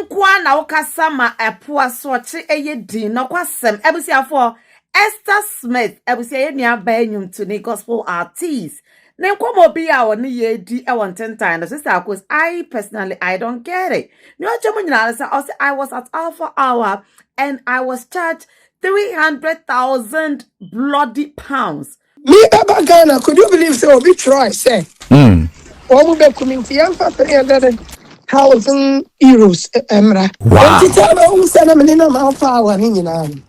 Onkwa na ukasama epua sochi eye din no kwasem ebusiafo Esther Smith ebusia ni abenyum to the gospel artist. Nenkomo bi a woni ye di e won tentan no sister cause I personally I don't get it. No chomo nyina say I was at Alpha Hour and I was charged 300,000 bloody pounds. Me Baba Ghana, could you believe so? Be try say. Omu be community am for 300,000 euros emra. Wow. And tell me who send me no man power ni nyina.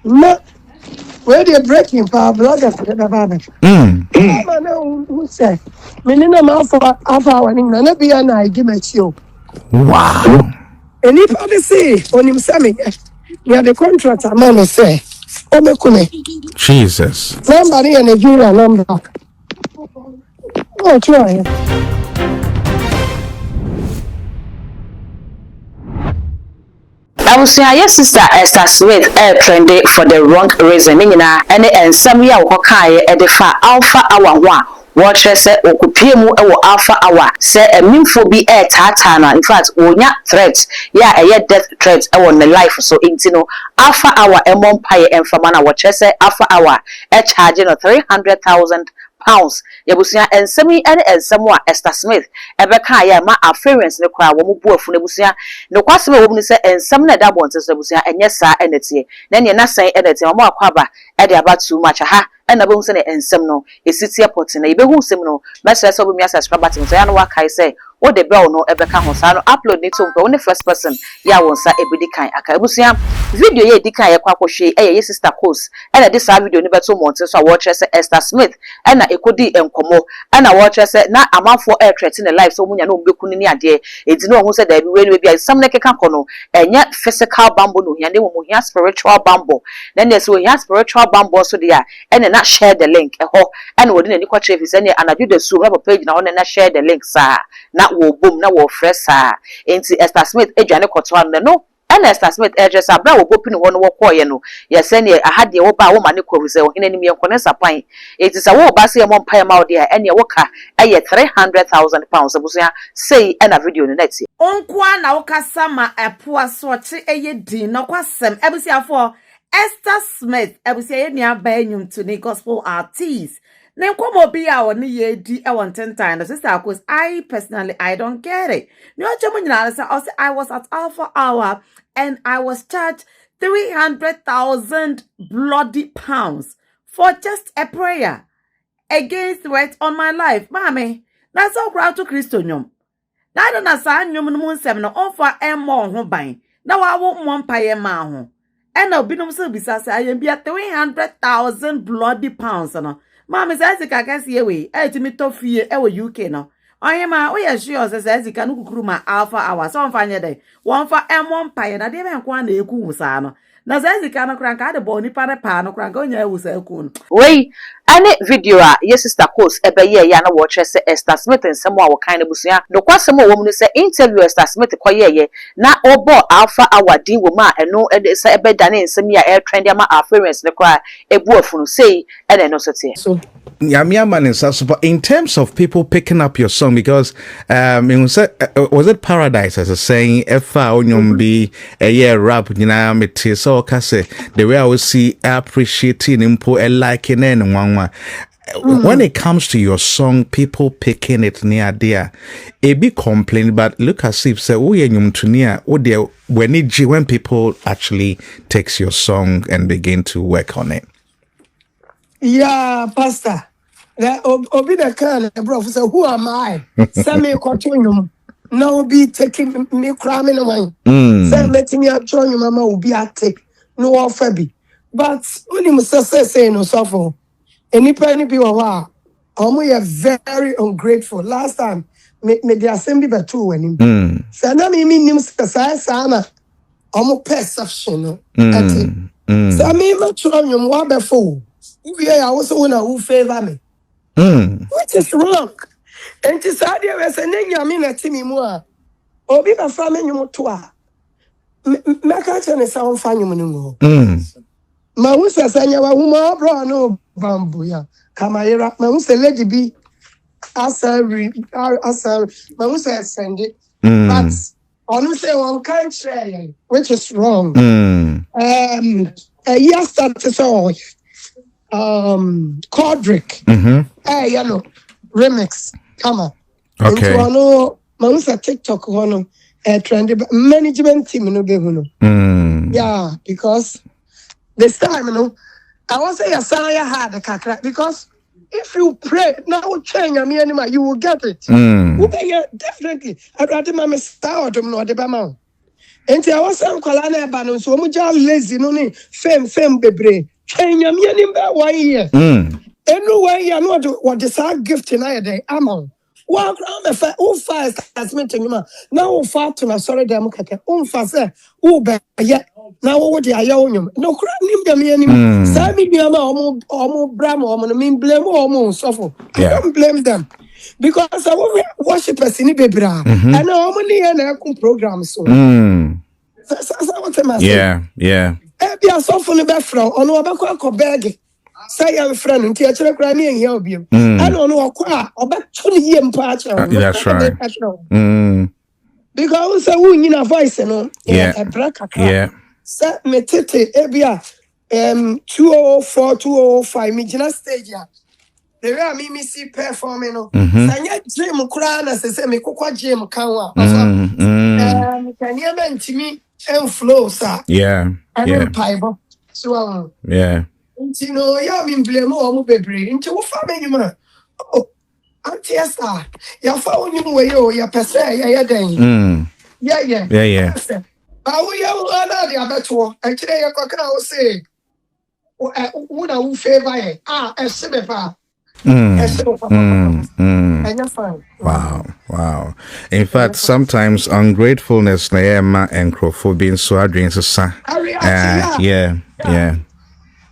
No. Where they breaking power bloggers for the Baba. Man who say me no man power ni nyina na be na give me you. Wow. And if I say on him say me the contract man say Jesus. Somebody in Nigeria number. Oh, try. I was saying, yes, sister Esther Smith, trendy for the wrong reason. And some year, Hokai, Edifa Alpha Hour 1. Watch say okupiemu ewo Alpha Hour say emimfo bi tatana in fact onya threat yeah death threat ewo ne life so intino Alpha Hour empire emfama na watch say Alpha Hour charge no 300,000 pounds yebusia ensemi ene ensemo a Esther Smith ebeka ya ma afference ne kwa wo mu buafu ne busia ne kwaseme wo mu se ensem na da bonte so busia enye sa enetie na ne na san enetie mo akwaba e de aba too much ha na be hu se ne ensem no esiti airport na ibe hu sem no message so be mi subscribe button so ya no wakai say what the bell no ebeka ho sa no upload ni to go ne first person ya won sa ebidi kan aka ebusia video ye di kan ye kwa kwhwe ye sister course na this video ni beto monte so watch say Esther Smith na ekodi enkomo na watch say na amanfo threat in life so munya no beku ni ade edi no hu say da bi we ni bia sam ne keka kono enya physical bambo no hia ne mo hia spiritual bambo then there so hia spiritual bambo so dia na share the link ho na wodi na ni kwa chef say ne anadu the su have page na na share the link sa na wo bom na wo fresa enti Esther Smith edwane kotwa no and Esther Smith just abra wo bopini wo no wo koye no ye se ne ahade wo ba wo ma ne ko se wo hene nim ye nkone sapan enti se wo ba se ye monpae ma wo de ene wo ka eye 300,000 pounds abusia sei na video no neti Onkwa na ukasama epua sochi eye din no kwasem ebusiafo Esther Smith ebusia ni abenyum to the gospel artist. Nenkomo bi a woni ye di e won tentan no sister cause I personally I don't get it. No chomo nyina say I was at Alpha Hour and I was charged 300,000 bloody pounds for just a prayer against threat on my life. Mami, that's all proud to Christo nyom. Na do na sa nyom no mu nsem no onfa emmo ho ban. Na wa wo monpaye ma ho. E na obinom so bisa say I am bia 300,000 bloody pounds no. Mama says the kakasi ewe, etimi tofie ewe UK no. Oyema, oye sure says the kanu kukuru ma Alpha Hour. So mfanye de. One for M1 paye na de ben kwa na eku wusa no. Na says the kanu kranka de boni pare pa no kranka onya wusa eku no. Wey ane video a yes sister course ebe ye ya na watch say Esther Smith nsemo a wo kan na busia no kwasemo wo mu ne say interview Esther Smith koye na obo Alpha Hour din wo ma eno say ebe dane nsem ya trend ya ma afference ne kwa ebu afunu sei ene no so tie so in terms of people picking up your song, because was it Paradise as a saying efa onyom bi a rap nyina mete so kase the way I would see appreciating impo liking and one when it comes to your song, people picking it near there, a big complaint, but look as if say when people actually takes your song and begin to work on it. Yeah, Pastor. Obi the kind bro say who am I? Send me continue. Now be taking me cramming away. Say let me join you mama will be at take no offer be. But when you must say no suffer. Any penny be wa. We are very ungrateful. Last time me the assembly be two when him. Say na me nim say sana. Perception. So me ma try you wa be fool. We are also one who favor me. Which is wrong. And to say there was a name I mean at me more. Obi ba fa me nyum to a. Me ka che ne sa on fa nyum no. Ma wo se sanya wa huma bro no bambu ya. Kamayera ma wo se lady bi asa ma wo se send it. But Honestly, one country, which is wrong. Mm. Yes, that's all. Codric. You know, remix. Come on. Okay. Into one, man, TikTok one, trend management team no be no. Yeah, because this time, you know, I was say a sign hard the kakra because if you pray now change anymore, you will get it. Definitely. I'd rather my star to know the bama. And I was some colana banon, so much lazy no ni fame bebre. Change me any 1 year. Anyway, you know what the sad gift tonight day. Amon. One crown a fair fast as meeting him. Now far to my sorry democrat. Fast yet. Now what the ionium? No crap him any. Sammy Yama almost bram or mean blame almost suffer. I don't blame them. Because I will worship a cine bebra. And how many and program so. That's what I'm saying. Yeah. Be a soft on the back from on a bag. Say I'm a friend and teacher a crimey and he'll be. I don't know a qua or back 20 year patch. That's right. Because I wouldn't in a voice, you know. A bracket. Yeah. Set me tete, ebia 204, 205, me stage. The way I me see performing. Sanya dream crown as I say me cocoa gym canwa. Can you mean to me and flow, sir? Yeah. And pipe. So, yeah. You know, yeah, me blame all baby into what family man. Oh, Auntie Esther, you found you way, you per se, yeah, then. Yeah. But we are the other two. Actually, I can say, what I will favor a silver. Wow. In fact, sometimes ungratefulness and being so adrian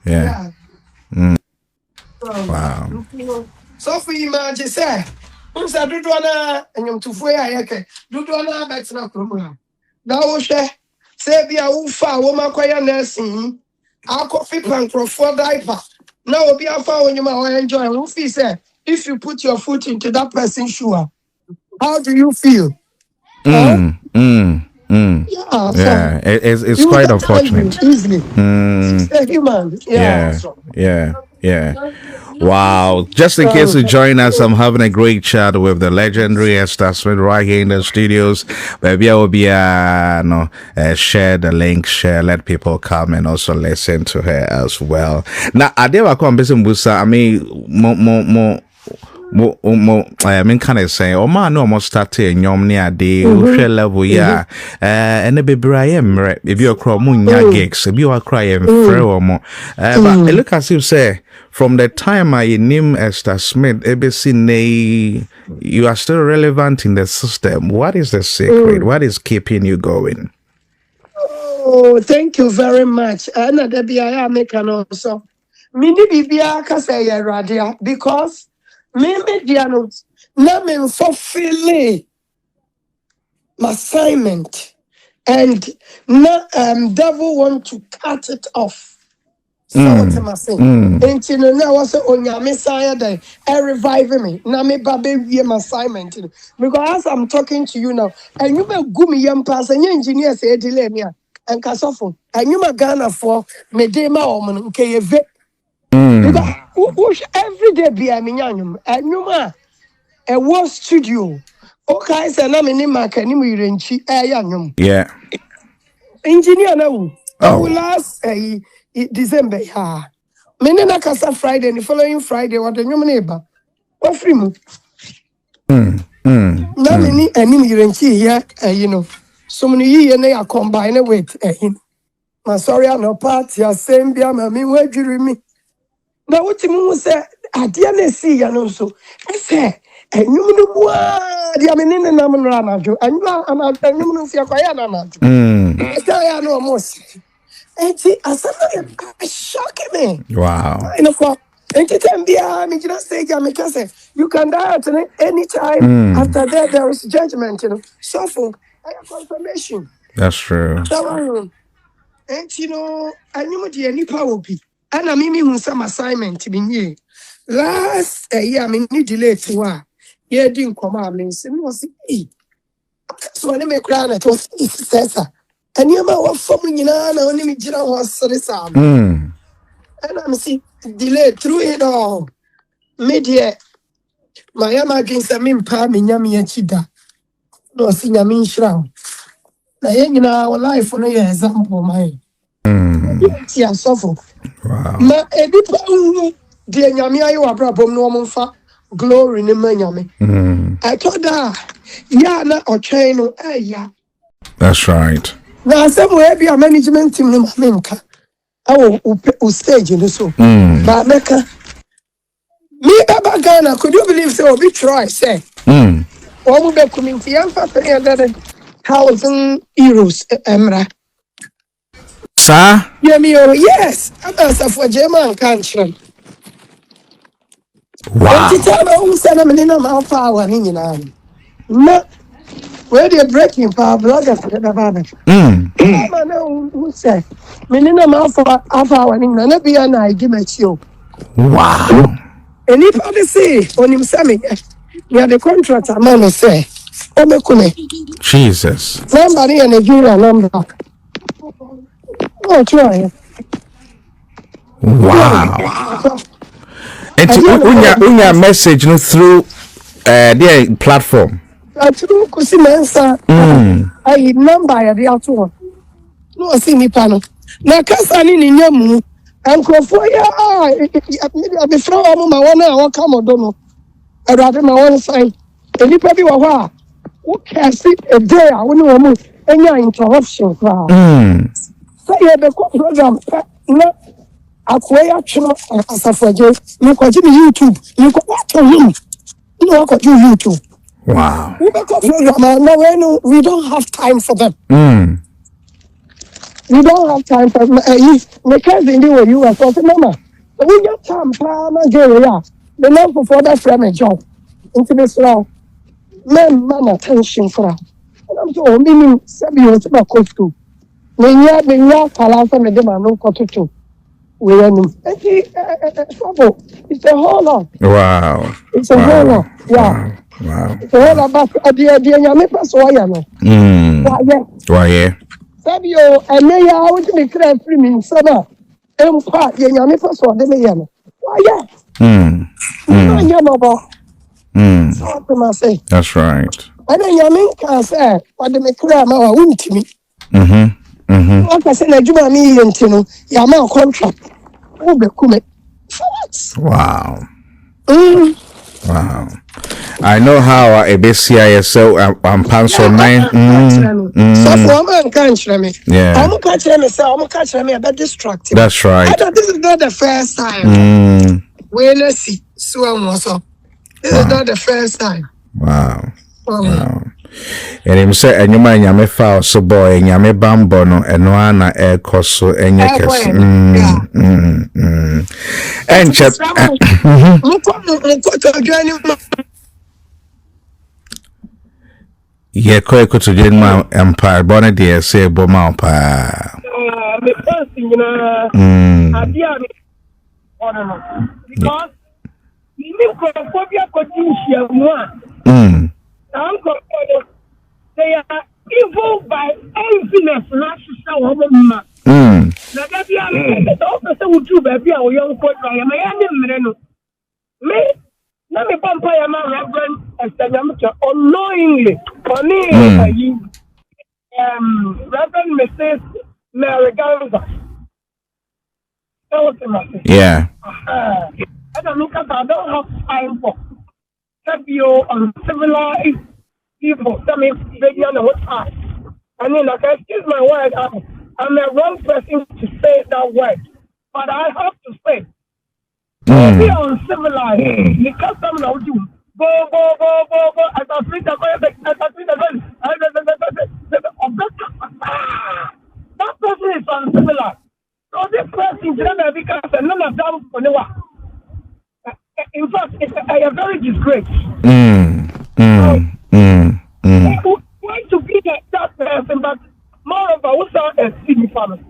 yeah. Wow. So for you, man, just say, who's a good one? And you're too free. I can do one back now. Now, say, be a woofa, woman, quiet nursing. I'll coffee punk for diaper. Now, be a foul when you might enjoy. Who said, if you put your foot into that person's shoe, how do you feel? Yeah, it's quite unfortunate. Easily. Human. Yeah. Wow. Just in case you join us, I'm having a great chat with the legendary Esther Smith right here in the studios. Maybe I will be share the link, let people come and also listen to her as well. Now, I did come business Musa. I mean, more. I mean, can I say, oh man, no more starting yom near the level, yeah. And the baby, I am right. If you're crying, gigs, if you are crying, or more. But I look as you say, from the time I name Esther Smith, ABC, you are still relevant in the system. What is the secret? What is keeping you going? Oh, thank you very much. And I make an also. Mini Bibia Kasaya Radia, because me medianos, na me fulfill my assignment, and na devil want to cut it off. So what am I saying? And you know now was on your Messiah day, revive me. Na me baby my assignment. Because as I'm talking to you now, and you may go me young pass and your engineer say delay me and Kasofo, and you may Ghana for me dema woman KV. Because every day be a minyanyum, and you ma a war studio. Okay, so na me ni maka ni mu renchi yanyum. Yeah. Engineer now. Oh, last December, yeah. Me na kasa Friday, the following Friday, what the new neighbor. What free mo? Na me ni mu renchi here, you know. So many years na combine with my sorry, no party, same be my me where you me. Now what you say? I didn't see you so. I say, and you know what? The aminin and I'm ranajo, and you know, see a quiet ranajo. I tell you no more. And see, I said, shock me. Wow. I know for. And you tell me, I just say, you can die at any time. After that, there is judgment, you know. So for I have confirmation. That's true. And you know, I knew the any power be. And I mean, who some assignment to be new. Last year, I mean, need delay to one. Yeah, didn't come out. I mean, was So when me cry, it was sister. And you know what for me, na only me jira was sorry Sam. And I'm see delay through it all. Media, my ama against a min pa me nyami chida. No see nyami shroud. Na yengi na our life for no example my. Yeah, suffer. Wow. Ma edipa de nyami ayo abrabom no omfa glory ne ma nyami. I told her, yeah, na otwen no yeah. That's right. Now somewhere be a management team no menka. I stage in the so. But Mecca, me Baba Ghana, could you believe so? We try, say. One will be coming to young papa €1,000, Emra. Sir? Yeah, me, oh, yes. I'm a for German country. Wow. And to tell me who sent them in our power, you know. No, where they're breaking power, brother, for the Baba. I know who said, Minimum alpha hour, and none be an I give it you. Wow. And if I say, on him, Sammy, you are the contractor, man, say, Omekune, Jesus. somebody and a Nigeria number. Oh, try. Wow. And unya message no through their platform. I threw Kusimensa, I number at the outer one. No, see me panel. Now, Cassani in Yamu, and Crofoya, I be throw a woman one hour come or don't know. I rather my one side. And you probably were who can sit a day, I wouldn't move any interruption. So you have a program, no, Akwaya Chino as a for you. You could do YouTube, you could watch on him. You know, I could do YouTube. Wow. We make a program, no, we don't have time for them. We don't have time for them. My cousin knew you were talking, Mama. We get time, Nigeria. The love for further frame a job into this law. Men, man, attention for us. And I'm so meaning, Sabi was about coach too. When you are Palasa, Madame, no coach. We are trouble. It's a whole lot. Wow. It's a whole lot. Yeah. Wow. It's a whole lot about the Yamapa Soyano. Why, yeah. Sabio, and may I want to be clear free me, Saba. And part, Yamapa Soy, the Mayano. Why, yeah. That's right. And then Yamin can say, what the Macrama won't to me. Like I said, I do my million, Yama contract. Oh, the Kume. Wow. Wow. I know how a BCI so I'm pencil 9. So for a man can't me. Yeah. I'm catching me, so I'm catching me about distracted. That's right. This is not the first time. Let's see. So I'm also. This is not the first time. Wow. Wow. And him say and you mind nyame fa so boy nyame bambo no eno ana e koso enye kese and chap ye ko to join ma empire bonnet dey say bo ma pa me person adia me because me ko bia ko tinhia mu they are evil by enviness. Now that the officer would do baby or young court. I am me. Let me pump my Reverend Esther unknowingly for me. Reverend Mrs. Mary Ganza. Yeah. I don't look at I don't have time for Fabio uncivilized people. Tell me, baby, on the what time. I mean, like, excuse my word, I'm a wrong person to say that word, but I have to say, be uncivilized. Because someone will do go. As I treat the that person is uncivilized. So this person, because none of them for the one. In fact, it's a very disgrace. Why to be that person, but moreover, what's a city family?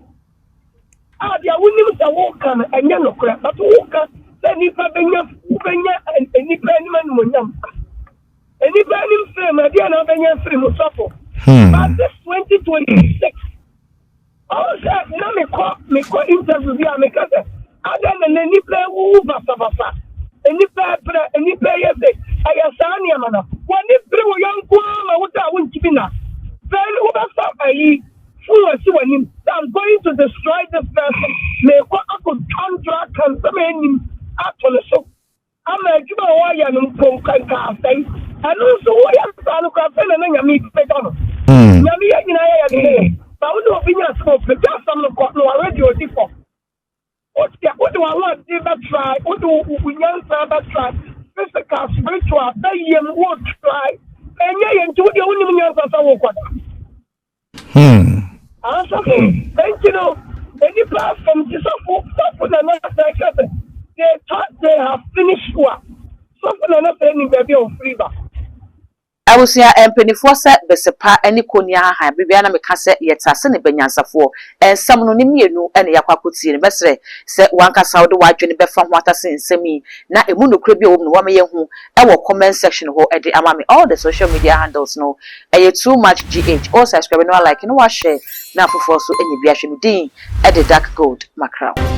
They are willing to walk on and you know, but walk on, then if I bring and any penman. Any burning film, I didn't have any film or support. But this 2026, also, now me call interview via me cousin. Other than any player who basa. Any player yes, I am Sanya mana. When if they were young, what I want to be now. Then over some I'm going to destroy this person. May what I could contract and some actually so. I'm a Juba warrior and say. And also, what I'm trying to craft and I meet McDonald. But we don't opinion smoke, but just some of what no already or different. What do I want to try? What do we young try? Physical, spiritual, they won't try. And yeah, and to the only young thank you. Any platform just something another they have finished work. Something another baby on free back. Awusia empenifo se besepa ene konia ha bibia na meka se yetase ne banyansafo ensam no ne mienu ene yakwakotie ne besre se wankasa wode wadwene befa ho atase nsemi na emu nokura bi wo ma ye hu e wo comment section ho e de amame all the social media handles no e too much gh all subscribe no like no wa share na fofo so enye bia hwe medin e de dark gold macrown.